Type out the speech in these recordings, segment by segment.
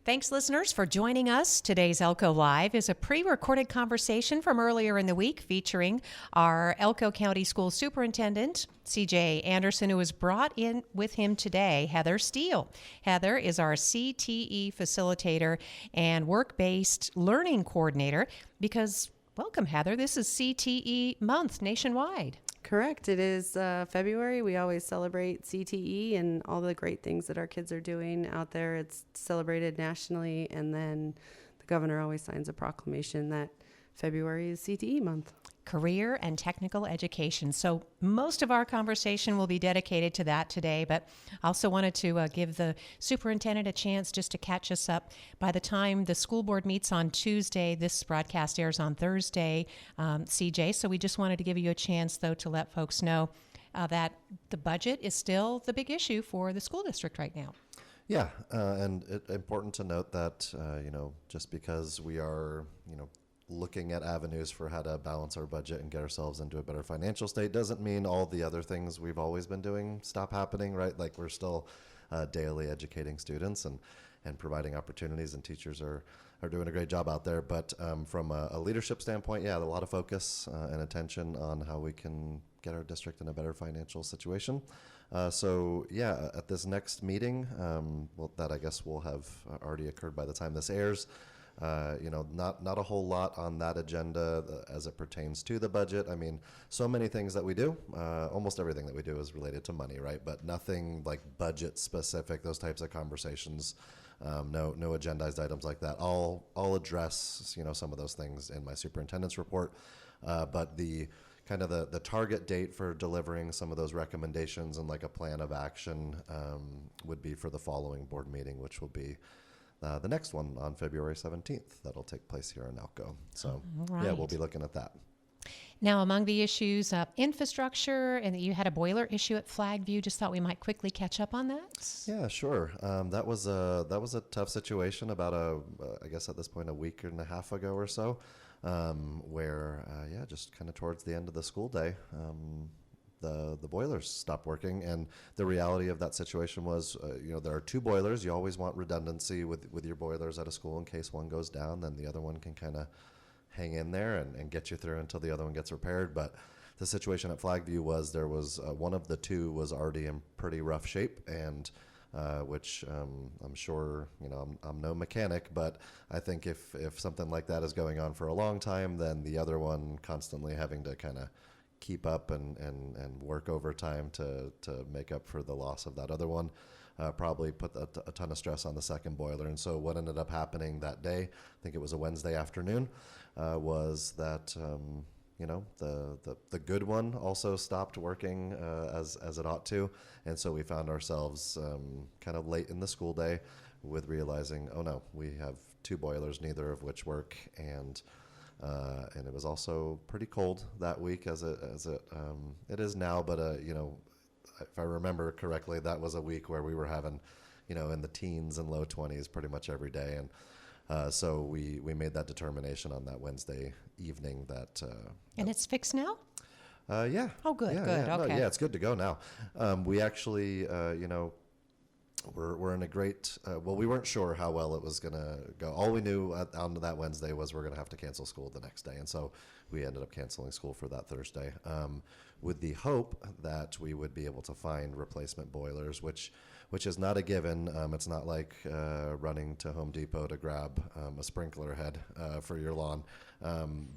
Thanks, listeners, for joining us. Today's Elko Live is a pre-recorded conversation from earlier in the week featuring our Elko County School Superintendent, C.J. Anderson, who was brought in with him today, Heather Steele. Heather is our CTE Facilitator and Work-Based Learning Coordinator because, welcome, Heather, this is CTE Month nationwide. Correct. It is February. We always celebrate CTE and all the great things that our kids are doing out there. It's celebrated nationally, and then the governor always signs a proclamation that February is CTE month. Career and technical education. So most of our conversation will be dedicated to that today, but I also wanted to give the superintendent a chance just to catch us up. By the time the school board meets on Tuesday, this broadcast airs on Thursday, CJ, so we just wanted to give you a chance, though, to let folks know that the budget is still the big issue for the school district right now. Yeah, and it's important to note that, just because we are, looking at avenues for how to balance our budget and get ourselves into a better financial state doesn't mean all the other things we've always been doing stop happening, right? Like we're still daily educating students and providing opportunities, and teachers are doing a great job out there. But from a leadership standpoint, yeah, a lot of focus and attention on how we can get our district in a better financial situation. So yeah, at this next meeting, that I guess will have already occurred by the time this airs. Not a whole lot on that agenda as it pertains to the budget. I mean, so many things that we do, almost everything that we do is related to money, right? But nothing like budget specific, those types of conversations, no agendized items like that. I'll address, some of those things in my superintendent's report. But the kind of the target date for delivering some of those recommendations and like a plan of action would be for the following board meeting, which will be the next one on February 17th. That'll take place here in Elko. So, right. Yeah, we'll be looking at that. Now, among the issues, infrastructure, and you had a boiler issue at Flagview. Just thought we might quickly catch up on that. Yeah, sure. That was a tough situation about I guess at this point a week and a half ago or so, where just kind of towards the end of the school day, the boilers stopped working, and the reality of that situation was, there are two boilers. You always want redundancy with your boilers at a school in case one goes down, then the other one can kind of hang in there and get you through until the other one gets repaired. But the situation at Flagview was there was one of the two was already in pretty rough shape, and which I'm sure, I'm no mechanic, but I think if something like that is going on for a long time, then the other one constantly having to kind of keep up and work overtime to make up for the loss of that other one probably put a ton of stress on the second boiler. And so what ended up happening that day, I think it was a Wednesday afternoon, was that the good one also stopped working as it ought to. And so we found ourselves kind of late in the school day with realizing, oh no, we have two boilers, neither of which work, and it was also pretty cold that week as it is now. But if I remember correctly, that was a week where we were having, in the teens and low 20s pretty much every day. And so we made that determination on that Wednesday evening that. And it's fixed now? Yeah. Oh, good, yeah, good. Yeah. Okay. No, yeah, it's good to go now. We actually, we're in a great, we weren't sure how well it was going to go. All we knew on that Wednesday was we're going to have to cancel school the next day. And so we ended up canceling school for that Thursday with the hope that we would be able to find replacement boilers, which is not a given. It's not like running to Home Depot to grab a sprinkler head for your lawn.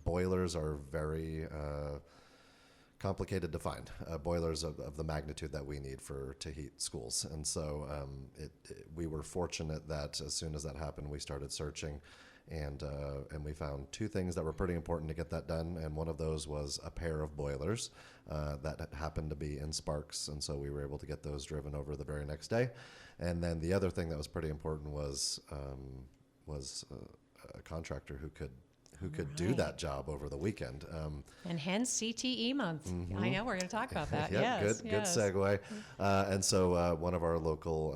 Boilers are very complicated to find, boilers of the magnitude that we need to heat schools. And so we were fortunate that as soon as that happened, we started searching, and we found two things that were pretty important to get that done. And one of those was a pair of boilers that happened to be in Sparks. And so we were able to get those driven over the very next day. And then the other thing that was pretty important was a contractor who could do that job over the weekend. And hence CTE month. Mm-hmm. I know we're going to talk about that. Yeah, yes, good segue. And so one of our local,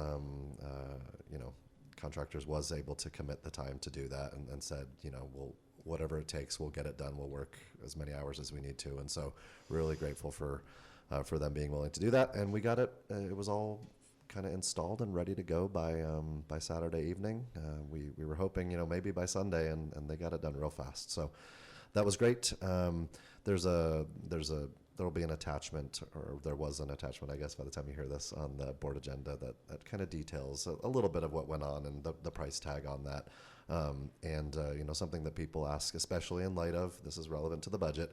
contractors was able to commit the time to do that and said, we'll, whatever it takes, we'll get it done. We'll work as many hours as we need to. And so really grateful for them being willing to do that. And we got it. It was all kind of installed and ready to go by Saturday evening. We were hoping, maybe by Sunday, and they got it done real fast. So that was great. There'll be an attachment, or there was an attachment, I guess, by the time you hear this, on the board agenda that kind of details a little bit of what went on and the price tag on that. Something that people ask, especially in light of, this is relevant to the budget,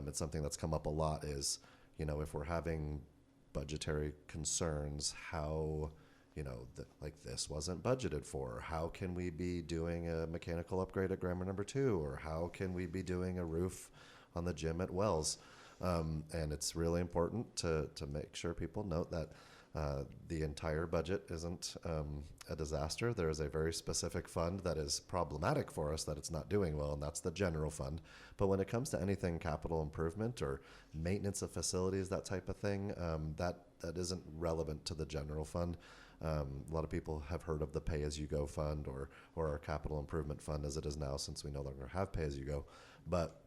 it's something that's come up a lot is, if we're having budgetary concerns, how, this wasn't budgeted for. How can we be doing a mechanical upgrade at Grammar Number 2? Or how can we be doing a roof on the gym at Wells? And it's really important to make sure people note that the entire budget isn't a disaster. There is a very specific fund that is problematic for us that it's not doing well, and that's the general fund. But when it comes to anything capital improvement or maintenance of facilities, that type of thing, that isn't relevant to the general fund. A lot of people have heard of the pay-as-you-go fund or our capital improvement fund as it is now, since we no longer have pay-as-you-go. But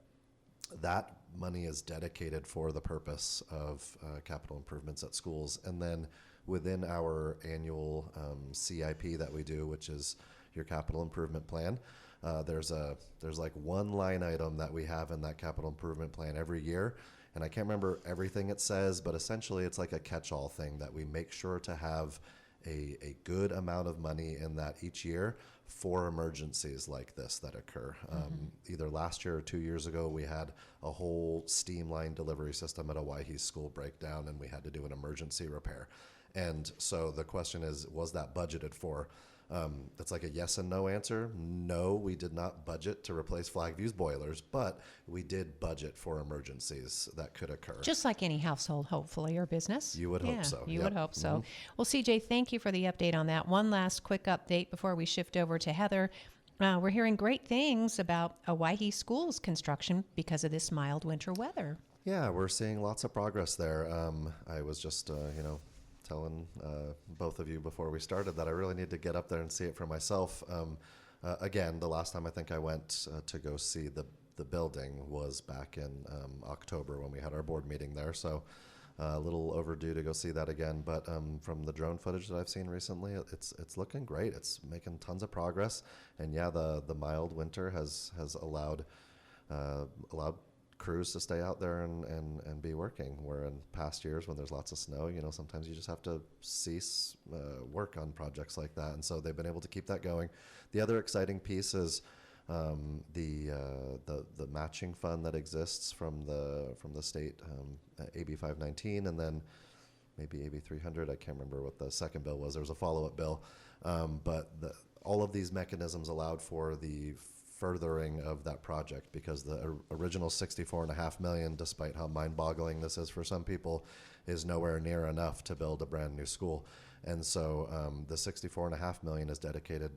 that money is dedicated for the purpose of capital improvements at schools. And then within our annual CIP that we do, which is your capital improvement plan, there's like one line item that we have in that capital improvement plan every year. And I can't remember everything it says, but essentially it's like a catch-all thing that we make sure to have a good amount of money in that each year for emergencies like this that occur. Either last year or 2 years ago, we had a whole steam line delivery system at a Waihe school breakdown, and we had to do an emergency repair. And so the question is, was that budgeted for? It's like a yes and no answer. No, we did not budget to replace Flagview's boilers, but we did budget for emergencies that could occur. Just like any household, hopefully, or business. You would hope so. You Yep. would hope so. Mhm. Well, CJ, thank you for the update on that. One last quick update before we shift over to Heather. We're hearing great things about Waihe School's construction because of this mild winter weather. Yeah, we're seeing lots of progress there. I was just, telling both of you before we started that I really need to get up there and see it for myself. Again, the last time I think I went to go see the building was back in October when we had our board meeting there. So a little overdue to go see that again. But from the drone footage that I've seen recently, it's looking great. It's making tons of progress. And yeah, the mild winter has allowed crews to stay out there and be working, where in past years when there's lots of snow, sometimes you just have to cease work on projects like that. And so they've been able to keep that going. The other exciting piece is the matching fund that exists from the state, AB 519, and then maybe AB 300. I can't remember what the second bill was. There was a follow-up bill, but all of these mechanisms allowed for the furthering of that project, because the original $64.5 million, despite how mind-boggling this is for some people, is nowhere near enough to build a brand new school. And so the $64.5 million is dedicated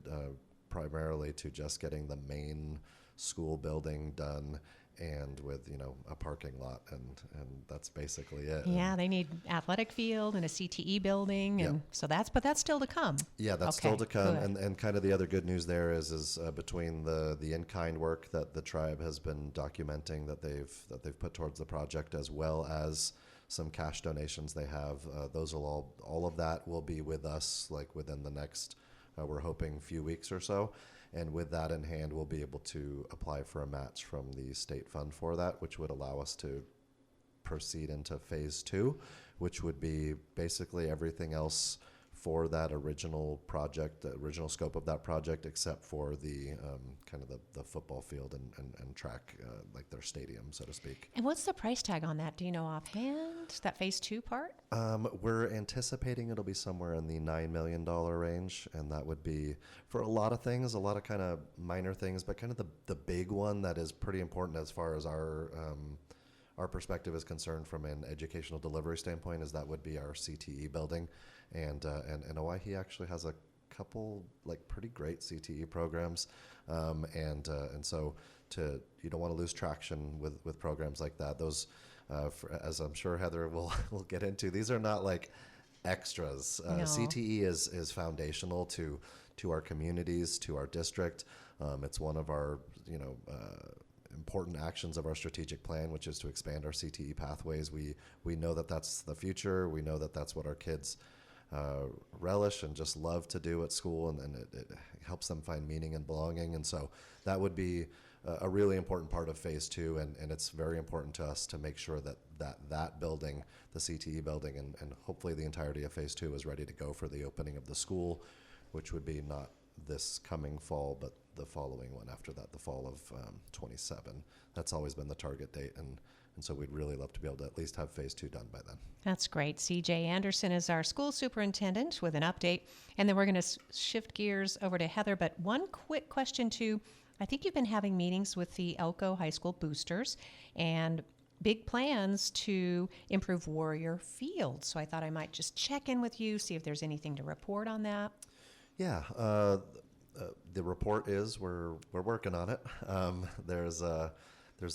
primarily to just getting the main school building done, and with a parking lot, and that's basically it. Yeah, they need athletic field and a CTE building, and so that's still to come. Yeah, that's Okay, still to come. good. And kind of the other good news there is between the in-kind work that the tribe has been documenting that they've put towards the project, as well as some cash donations they have. Those will all of that will be with us like within the next, we're hoping, few weeks or so. And with that in hand, we'll be able to apply for a match from the state fund for that, which would allow us to proceed into phase 2, which would be basically everything else for that original project, the original scope of that project, except for the kind of the football field and track, like their stadium, so to speak. And what's the price tag on that? Do you know offhand, that phase 2 part? We're anticipating it'll be somewhere in the $9 million range, and that would be for a lot of things, a lot of kind of minor things, but kind of the big one that is pretty important as far as our perspective is concerned from an educational delivery standpoint, is that would be our CTE building. And Waihe actually has a couple like pretty great CTE programs, and so you don't want to lose traction with programs like that. Those, as I'm sure Heather will get into, these are not like extras. No. CTE is foundational to our communities, to our district. It's one of our important actions of our strategic plan, which is to expand our CTE pathways. We know that that's the future. We know that that's what our kids relish and just love to do at school, and it helps them find meaning and belonging. And so that would be a really important part of phase 2, and it's very important to us to make sure that building, the CTE building, and hopefully the entirety of phase 2 is ready to go for the opening of the school, which would be not this coming fall, but the following one after that, the fall of 27. That's always been the target date, and so we'd really love to be able to at least have phase 2 done by then. That's great. CJ Anderson is our school superintendent with an update, and then we're going to shift gears over to Heather. But one quick question too. I think you've been having meetings with the Elko High School boosters and big plans to improve Warrior Field. So I thought I might just check in with you, see if there's anything to report on that. Yeah, the report is we're working on it. There's a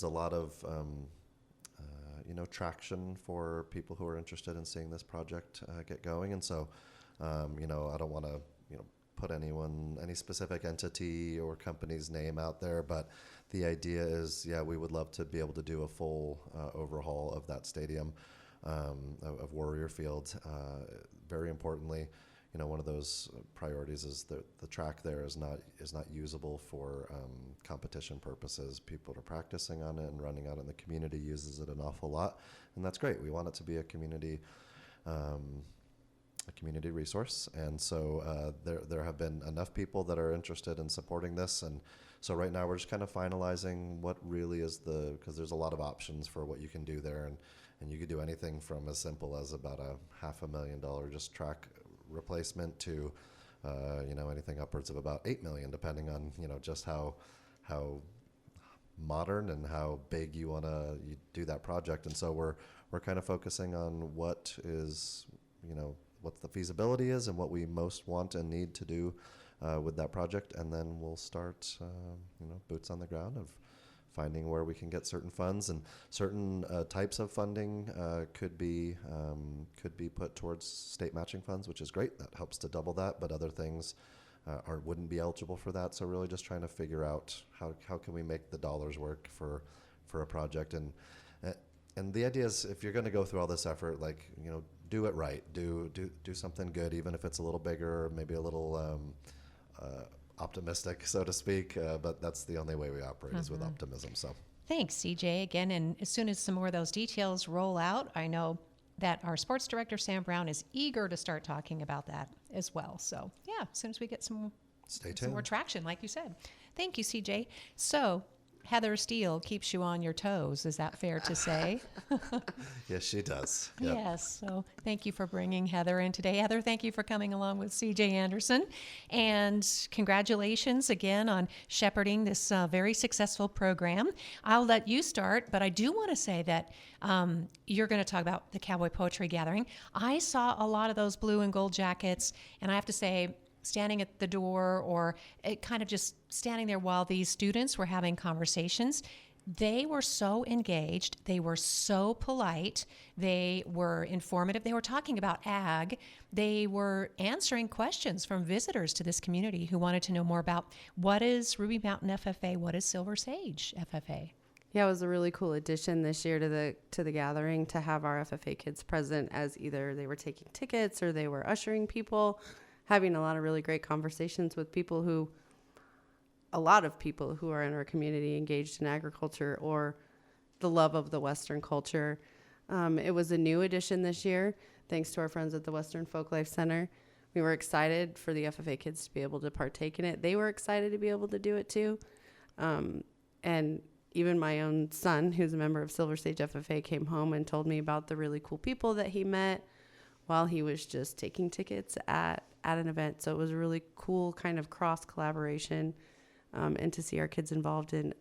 lot of traction for people who are interested in seeing this project get going, and so I don't want to put any specific entity or company's name out there, but the idea is, we would love to be able to do a full overhaul of that stadium, of Warrior Field. Very importantly, one of those priorities is the track there is not usable for competition purposes. People are practicing on it and running out in the community uses it an awful lot, and that's great. We want it to be a community resource, and so there have been enough people that are interested in supporting this, and so right now we're just kind of finalizing what really is because there's a lot of options for what you can do there, and you could do anything from as simple as about $500,000 just track replacement to anything upwards of about $8 million, depending on just how modern and how big you do that project. And so we're kind of focusing on what the feasibility is and what we most want and need to do with that project, and then we'll start boots on the ground of finding where we can get certain funds, and certain types of funding could be put towards state matching funds, which is great. That helps to double that, but other things wouldn't be eligible for that. So really just trying to figure out how can we make the dollars work for a project, and the idea is, if you're going to go through all this effort, do it right, do something good, even if it's a little bigger, maybe a little optimistic, so to speak, but that's the only way we operate is with optimism. So thanks, CJ, again. And as soon as some more of those details roll out, I know that our sports director, Sam Brown, is eager to start talking about that as well. So as soon as we get some more traction, like you said. Thank you, CJ. So Heather Steele keeps you on your toes. Is that fair to say? Yes, she does. Yep. Yes. So thank you for bringing Heather in today. Heather, thank you for coming along with CJ Anderson. And congratulations again on shepherding this very successful program. I'll let you start, but I do want to say that you're going to talk about the Cowboy Poetry Gathering. I saw a lot of those blue and gold jackets, and I have to say, standing at the door or kind of just standing there while these students were having conversations, they were so engaged. They were so polite. They were informative. They were talking about ag. They were answering questions from visitors to this community who wanted to know more about what is Ruby Mountain FFA, what is Silver Sage FFA. Yeah, it was a really cool addition this year to the gathering to have our FFA kids present, as either they were taking tickets or they were ushering people, having a lot of really great conversations with a lot of people who are in our community engaged in agriculture or the love of the Western culture. It was a new addition this year, thanks to our friends at the Western Folklife Center. We were excited for the FFA kids to be able to partake in it. They were excited to be able to do it too. And even my own son, who's a member of Silver Sage FFA, came home and told me about the really cool people that he met while he was just taking tickets at an event. So it was a really cool kind of cross collaboration, and to see our kids involved in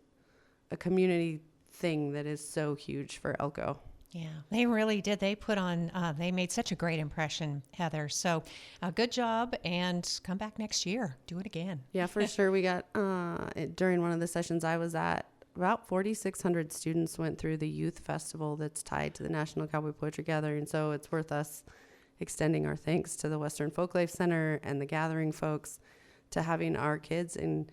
a community thing that is so huge for Elko. Yeah, they really did. They they made such a great impression, Heather. So good job, and come back next year. Do it again. Yeah, for sure. We got, during one of the sessions I was at, about 4,600 students went through the youth festival that's tied to the National Cowboy Poetry Gathering. So it's worth us extending our thanks to the Western Folklife Center and the Gathering folks to having our kids and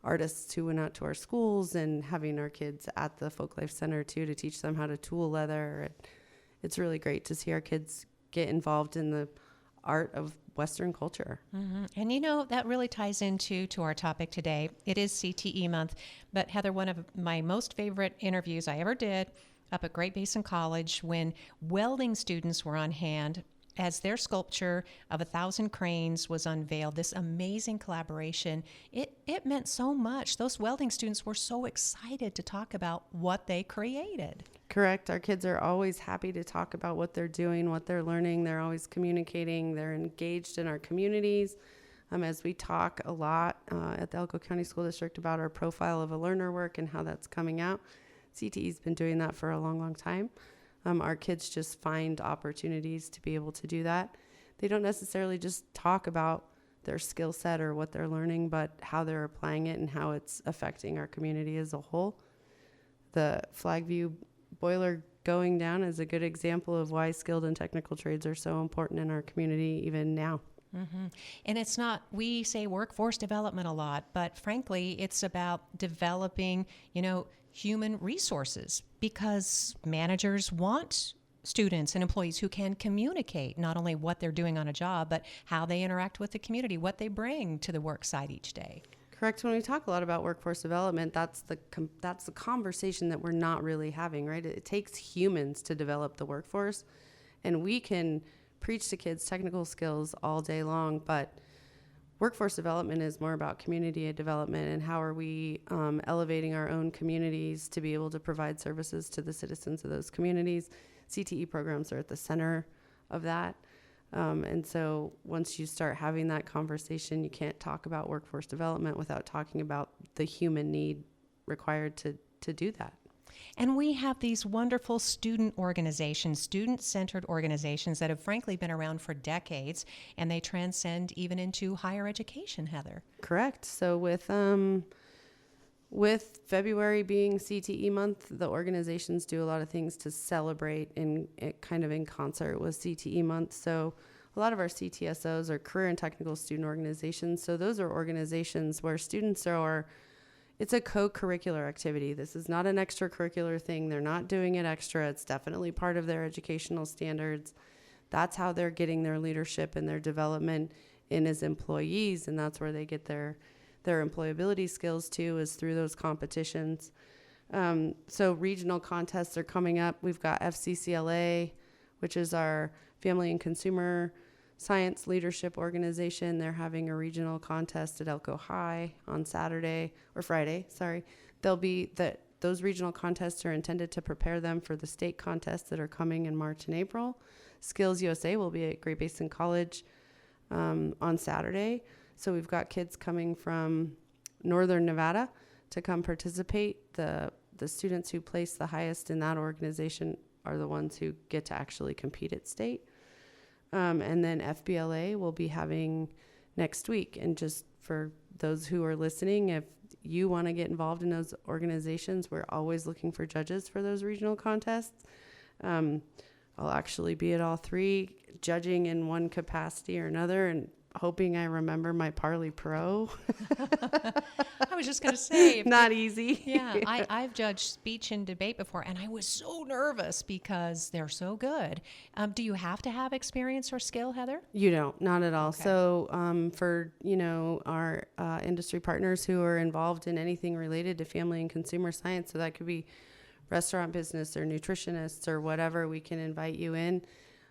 artists who went out to our schools and having our kids at the Folklife Center too to teach them how to tool leather. It's really great to see our kids get involved in art of Western culture. And you know, that really ties into our topic today. It is CTE month, but Heather, one of my most favorite interviews I ever did up at Great Basin College when welding students were on hand as their sculpture of 1,000 cranes was unveiled, this amazing collaboration. It meant so much. Those welding students were so excited to talk about what they created. Correct. Our kids are always happy to talk about what they're doing, what they're learning. They're always communicating. They're engaged in our communities. As we talk a lot at the Elko County School District about our profile of a learner work and how that's coming out. CTE's been doing that for a long, long time. Our kids just find opportunities to be able to do that. They don't necessarily just talk about their skill set or what they're learning, but how they're applying it and how it's affecting our community as a whole. The Flagview boiler going down is a good example of why skilled and technical trades are so important in our community even now. And it's not, we say workforce development a lot, but frankly, it's about developing, human resources, because managers want students and employees who can communicate not only what they're doing on a job, but how they interact with the community, what they bring to the work site each day. Correct. When we talk a lot about workforce development, that's the conversation that we're not really having, right? It takes humans to develop the workforce, and we can preach to kids technical skills all day long, but workforce development is more about community development and how are we elevating our own communities to be able to provide services to the citizens of those communities. CTE programs are at the center of that. And so once you start having that conversation, you can't talk about workforce development without talking about the human need required to do that. And we have these wonderful student organizations, student-centered organizations that have frankly been around for decades, and they transcend even into higher education, Heather. Correct. So with February being CTE month, the organizations do a lot of things to celebrate in concert with CTE month. So a lot of our CTSOs are career and technical student organizations. So those are organizations where students it's a co-curricular activity. This is not an extracurricular thing. They're not doing it extra. It's definitely part of their educational standards. That's how they're getting their leadership and their development in as employees, and that's where they get their employability skills too, is through those competitions. So regional contests are coming up. We've got FCCLA, which is our Family and Consumer Science Leadership Organization. They're having a regional contest at Elko High on Friday. Those regional contests are intended to prepare them for the state contests that are coming in March and April. Skills USA will be at Great Basin College on Saturday. So we've got kids coming from Northern Nevada to come participate. The students who place the highest in that organization are the ones who get to actually compete at state. And then FBLA will be having next week. And just for those who are listening, if you want to get involved in those organizations, we're always looking for judges for those regional contests. I'll actually be at all three, judging in one capacity or another, and hoping I remember my Parley Pro. I was just going to say. Not easy. Yeah, I've judged speech and debate before, and I was so nervous because they're so good. Do you have to have experience or skill, Heather? You don't, not at all. Okay. So for, our industry partners who are involved in anything related to family and consumer science, so that could be restaurant business or nutritionists or whatever, we can invite you in.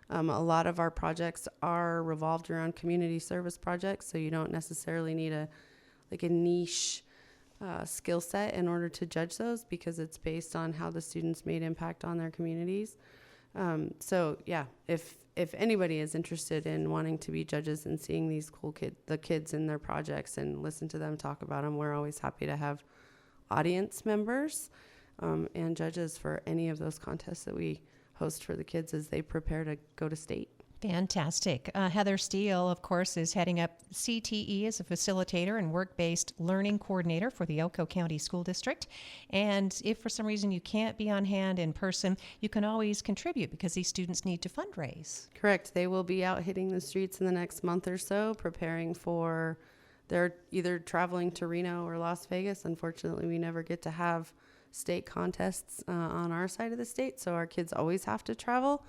A lot of our projects are revolved around community service projects, so you don't necessarily need a niche skill set in order to judge those, because it's based on how the students made impact on their communities. So yeah, if anybody is interested in wanting to be judges and seeing these cool kids in their projects and listen to them talk about them, we're always happy to have audience members and judges for any of those contests that we host for the kids as they prepare to go to state. Fantastic. Heather Steele, of course, is heading up CTE as a facilitator and work-based learning coordinator for the Elko County School District. And if for some reason you can't be on hand in person, you can always contribute because these students need to fundraise. Correct. They will be out hitting the streets in the next month or so, preparing for, they're either traveling to Reno or Las Vegas. Unfortunately, we never get to have state contests on our side of the state, so our kids always have to travel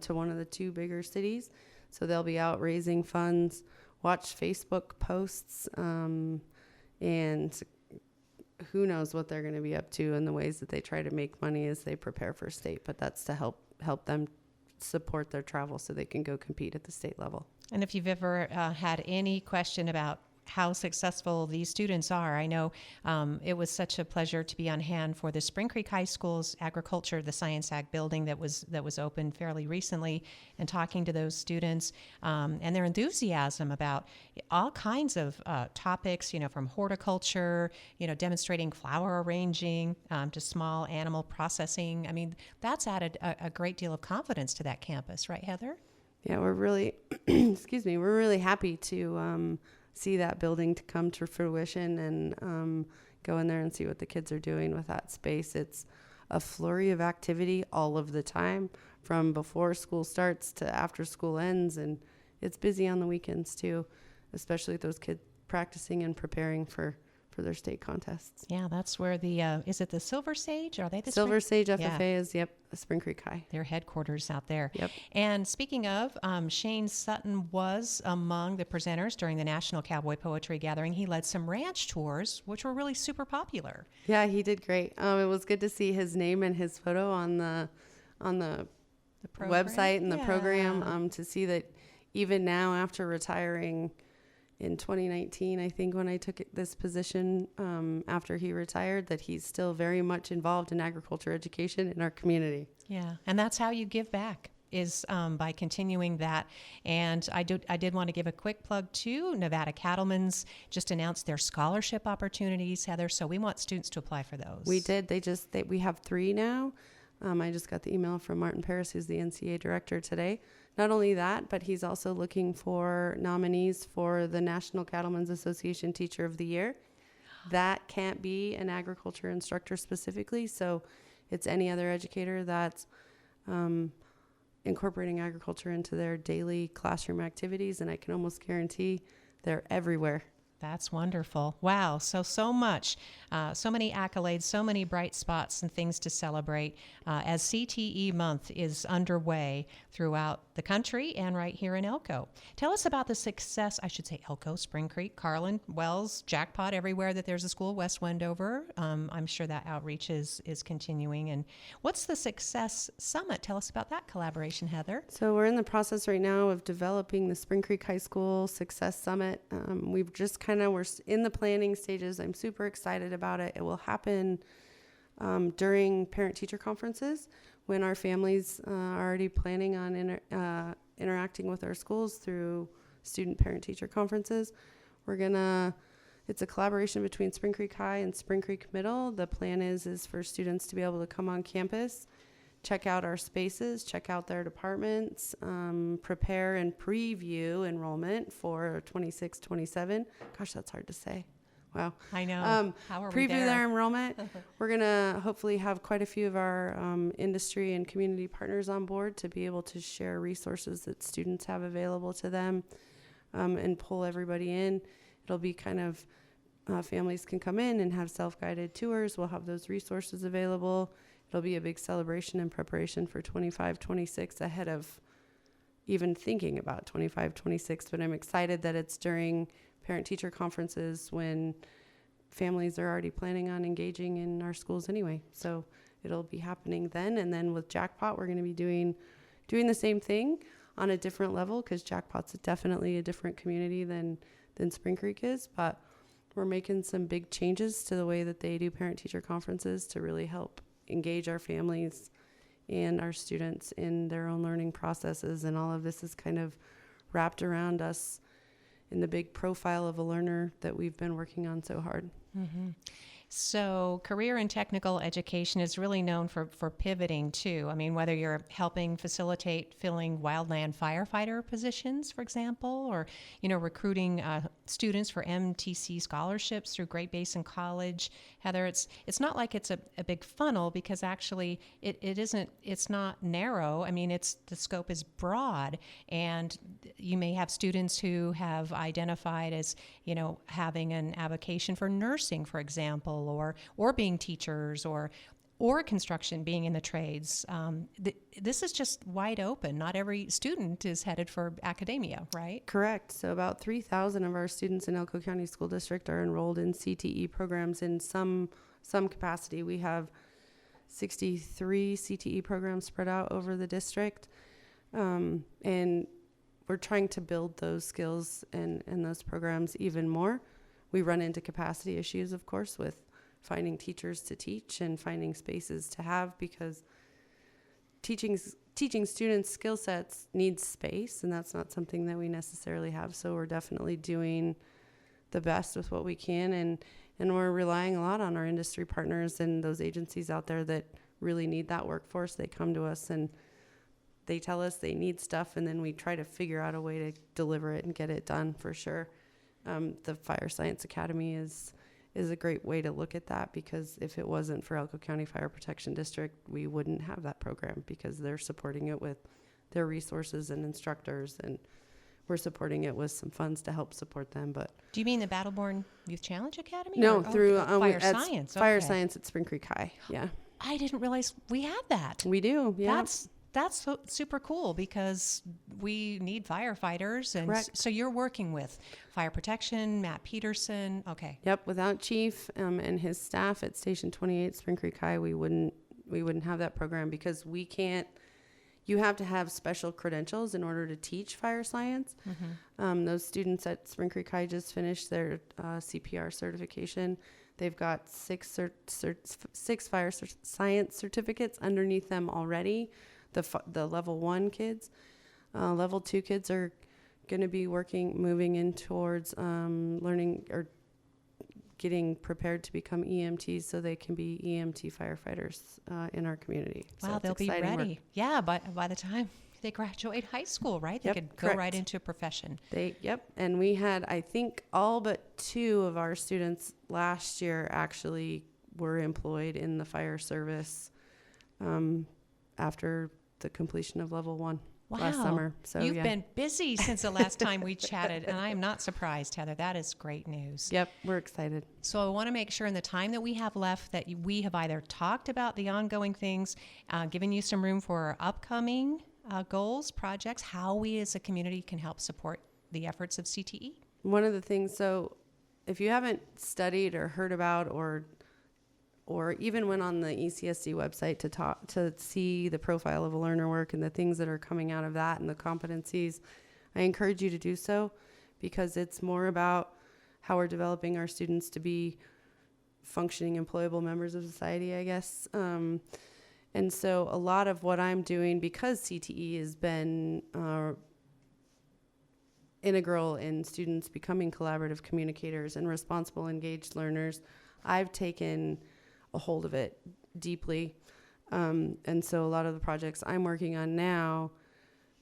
to one of the two bigger cities. So they'll be out raising funds, watch Facebook posts, and who knows what they're going to be up to in the ways that they try to make money as they prepare for state. But that's to help them support their travel so they can go compete at the state level. And if you've ever had any question about how successful these students are, I know it was such a pleasure to be on hand for the Spring Creek High School's Agriculture, the Science Ag building that was opened fairly recently, and talking to those students and their enthusiasm about all kinds of topics, from horticulture, demonstrating flower arranging to small animal processing. I mean, that's added a great deal of confidence to that campus, right, Heather? Yeah, we're really, we're really happy to see that building to come to fruition and go in there and see what the kids are doing with that space. It's a flurry of activity all of the time, from before school starts to after school ends, and it's busy on the weekends too, especially with those kids practicing and preparing for their state contests. Yeah, that's where the, is it the Silver Sage? Are they the Silver Sage FFA Yeah. is, Spring Creek High. Their headquarters out there. Yep. And speaking of, Shane Sutton was among the presenters during the National Cowboy Poetry Gathering. He led some ranch tours, which were really super popular. Yeah, he did great. It was good to see his name and his photo on the program? website and the Yeah. program, to see that even now, after retiring in 2019, I think, when I took this position, after he retired, that he's still very much involved in agriculture education in our community. Yeah, and that's how you give back, is by continuing that. And I did want to give a quick plug to Nevada Cattlemen's just announced their scholarship opportunities, Heather. So we want students to apply for those. We did. We have 3 now. I just got the email from Martin Paris, who's the NCA director, today. Not only that, but he's also looking for nominees for the National Cattlemen's Association Teacher of the Year. That can't be an agriculture instructor specifically, so it's any other educator that's incorporating agriculture into their daily classroom activities, and I can almost guarantee they're everywhere. That's wonderful. Wow. So much, so many accolades, so many bright spots and things to celebrate as CTE Month is underway throughout the country and right here in Elko. Tell us about the success, I should say Elko, Spring Creek, Carlin, Wells, Jackpot, everywhere that there's a school, West Wendover. I'm sure that outreach is continuing. And what's the Success Summit? Tell us about that collaboration, Heather. So we're in the process right now of developing the Spring Creek High School Success Summit. We're in the planning stages. I'm super excited about it. It will happen during parent-teacher conferences, when our families are already planning on interacting with our schools through student parent-teacher conferences. It's a collaboration between Spring Creek High and Spring Creek Middle. The plan is for students to be able to come on campus, check out our spaces, check out their departments, prepare and preview enrollment for 26-27. Gosh, that's hard to say. Wow. I know. How are we preview there? their enrollment. We're going to hopefully have quite a few of our industry and community partners on board to be able to share resources that students have available to them, and pull everybody in. It'll be kind of families can come in and have self-guided tours. We'll have those resources available. It'll be a big celebration in preparation for 25-26 ahead of even thinking about 25-26. But I'm excited that it's during parent-teacher conferences when families are already planning on engaging in our schools anyway. So it'll be happening then. And then with Jackpot, we're going to be doing the same thing on a different level, because Jackpot's definitely a different community than Spring Creek is. But we're making some big changes to the way that they do parent-teacher conferences to really help engage our families and our students in their own learning processes. And all of this is kind of wrapped around us in the big profile of a learner that we've been working on so hard. Mm-hmm. So career and technical education is really known for pivoting too. I mean, whether you're helping facilitate filling wildland firefighter positions, for example, or, recruiting students for MTC scholarships through Great Basin College. Heather, it's not like it's a big funnel, because actually it's not narrow. I mean, the scope is broad, and you may have students who have identified as, having an avocation for nursing, for example, or being teachers, or or construction being in the trades. This is just wide open. Not every student is headed for academia, right? Correct. So about 3,000 of our students in Elko County School District are enrolled in CTE programs in some capacity. We have 63 CTE programs spread out over the district. And we're trying to build those skills and those programs even more. We run into capacity issues, of course, with finding teachers to teach and finding spaces to have, because teaching students skill sets needs space, and that's not something that we necessarily have. So we're definitely doing the best with what we can, and we're relying a lot on our industry partners and those agencies out there that really need that workforce. They come to us and they tell us they need stuff, and then we try to figure out a way to deliver it and get it done for sure. The Fire Science Academy is a great way to look at that, because if it wasn't for Elko County Fire Protection District, we wouldn't have that program, because they're supporting it with their resources and instructors, and we're supporting it with some funds to help support them. But Do you mean the Battleborn Youth Challenge Academy? no, Or- through Fire Science. Fire Okay. Science at Spring Creek High. Yeah, I didn't realize we had that. we do. Yeah, That's super cool, because we need firefighters, and Correct. so you're working with fire protection, Matt Peterson. Okay. Yep. Without Chief and his staff at Station 28 Spring Creek High, we wouldn't have that program, because we can't. You have to have special credentials in order to teach fire science. Those students at Spring Creek High just finished their CPR certification. They've got six fire science certificates underneath them already. The level 1 kids. Level 2 kids are going to be moving in towards learning or getting prepared to become EMTs, so they can be EMT firefighters in our community. So Wow, it's they'll be exciting ready. work. Yeah, by the time they graduate high school, right? They Yep, could go correct. right into a profession. And we had, I think, all but 2 of our students last year actually were employed in the fire service after the completion of level 1 last summer. So You've yeah. been busy since the last time we chatted, and I am not surprised, Heather. That is great news. Yep, we're excited. So I want to make sure in the time that we have left that we have either talked about the ongoing things, given you some room for upcoming goals, projects, how we as a community can help support the efforts of CTE. One of the things, so if you haven't studied or heard about or even went on the ECSC website to see the profile of a learner work and the things that are coming out of that and the competencies, I encourage you to do so, because it's more about how we're developing our students to be functioning, employable members of society, I guess. And so a lot of what I'm doing, because CTE has been integral in students becoming collaborative communicators and responsible, engaged learners, I've taken a hold of it deeply. And so a lot of the projects I'm working on now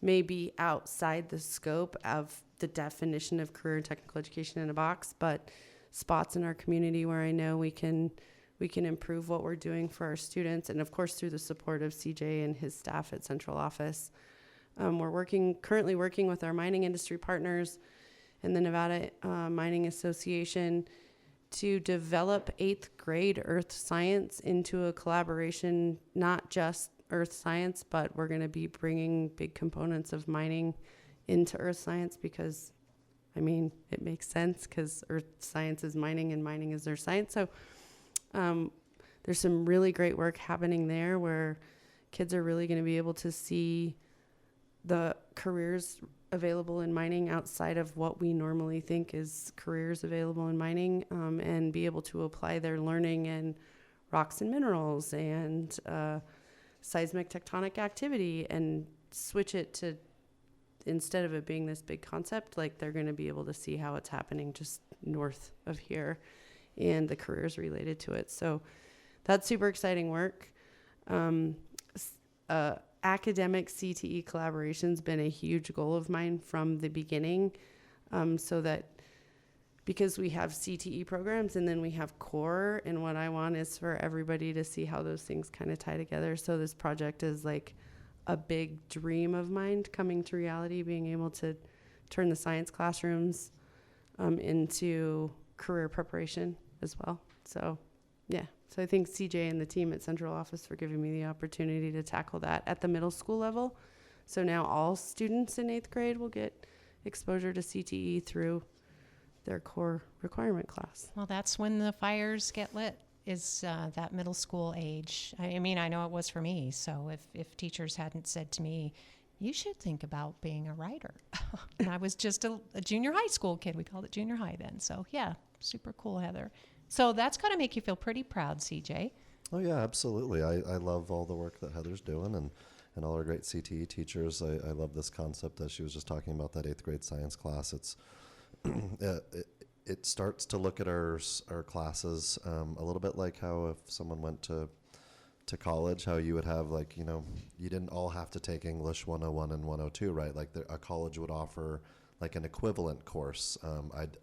may be outside the scope of the definition of career and technical education in a box, but spots in our community where I know we can improve what we're doing for our students. And of course, through the support of CJ and his staff at Central Office. We're currently working with our mining industry partners and the Nevada Mining Association to develop 8th grade earth science into a collaboration, not just earth science, but we're going to be bringing big components of mining into earth science, because, I mean, it makes sense, because earth science is mining and mining is earth science. So there's some really great work happening there where kids are really going to be able to see the careers available in mining outside of what we normally think is careers available in mining, and be able to apply their learning in rocks and minerals and seismic tectonic activity, and switch it to, instead of it being this big concept, like they're going to be able to see how it's happening just north of here and the careers related to it. So that's super exciting work. Academic CTE collaboration's been a huge goal of mine from the beginning, so that, because we have CTE programs and then we have core, and what I want is for everybody to see how those things kind of tie together. So this project is like a big dream of mine coming to reality, being able to turn the science classrooms into career preparation as well. So Yeah. So I thank CJ and the team at Central Office for giving me the opportunity to tackle that at the middle school level. So now all students in 8th grade will get exposure to CTE through their core requirement class. Well, that's when the fires get lit, is that middle school age. I mean, I know it was for me. So if teachers hadn't said to me, you should think about being a writer. And I was just a junior high school kid. We called it junior high then. So yeah, super cool, Heather. So that's got to make you feel pretty proud, CJ. Oh yeah, absolutely. I love all the work that Heather's doing and all our great CTE teachers. I love this concept that she was just talking about, that 8th grade science class. It's it starts to look at our classes a little bit like how if someone went to college, how you would have, like, you didn't all have to take English 101 and 102, right? Like a college would offer like an equivalent course.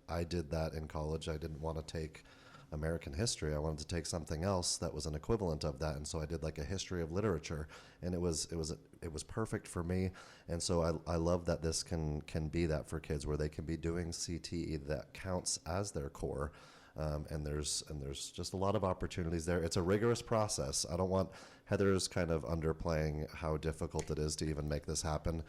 I did that in college. I didn't want to take American history. I wanted to take something else that was an equivalent of that, and so I did like a history of literature, and it was perfect for me. And so I love that this can be that for kids, where they can be doing CTE that counts as their core. And there's just a lot of opportunities there. It's a rigorous process. I don't want Heather's kind of underplaying how difficult it is to even make this happen.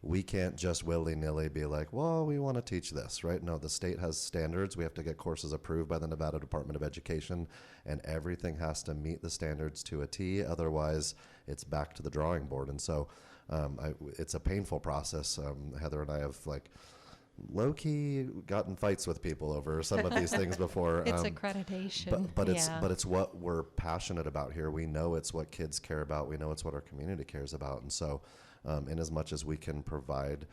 We can't just willy-nilly be like, well, we want to teach this, right? No, the state has standards. We have to get courses approved by the Nevada Department of Education, and everything has to meet the standards to a T. Otherwise, it's back to the drawing board. And so it's a painful process. Heather and I have, like, low-key gotten fights with people over some of these things before. It's accreditation. But it's what we're passionate about here. We know it's what kids care about. We know it's what our community cares about. And so in as much as we can provide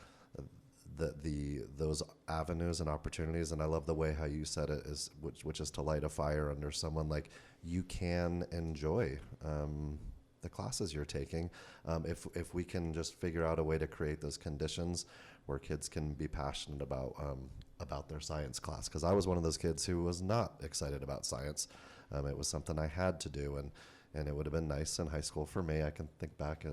those avenues and opportunities, and I love the way how you said it, is which is to light a fire under someone, like, you can enjoy the classes you're taking. If we can just figure out a way to create those conditions where kids can be passionate about their science class. Because I was one of those kids who was not excited about science. It was something I had to do, and it would have been nice in high school for me. I can think back,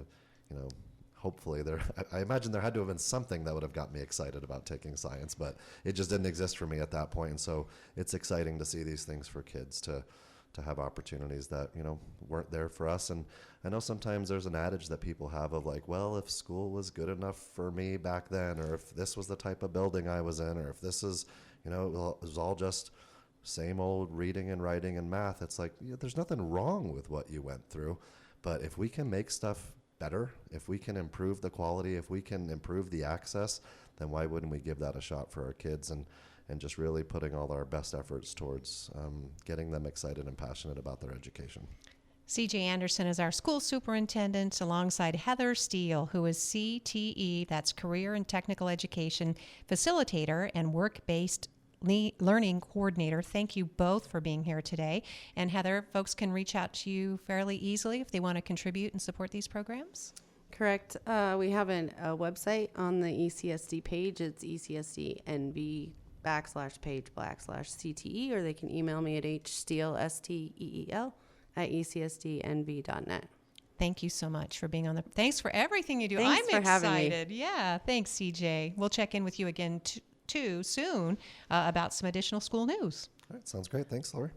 hopefully I imagine there had to have been something that would have got me excited about taking science, but it just didn't exist for me at that point. And so it's exciting to see these things for kids to have opportunities that, weren't there for us. And I know sometimes there's an adage that people have of like, well, if school was good enough for me back then, or if this was the type of building I was in, or if this is, it was all just same old reading and writing and math. It's like, there's nothing wrong with what you went through. But if we can make stuff better, if we can improve the quality, if we can improve the access, then why wouldn't we give that a shot for our kids, and just really putting all our best efforts towards getting them excited and passionate about their education. CJ Anderson is our school superintendent, alongside Heather Steele, who is CTE, that's Career and Technical Education Facilitator and Work-Based Learning Coordinator. Thank you both for being here today. And Heather, folks can reach out to you fairly easily if they want to contribute and support these programs? Correct. We have a website on the ECSD page. It's ECSDNV/page/CTE, or they can email me at hsteel, STEEL, at ECSDNV.net. Thank you so much for being on Thanks for everything you do. Thanks I'm for having me. excited. Yeah. Thanks, CJ. We'll check in with you again too soon about some additional school news. All right. Sounds great. Thanks, Lori.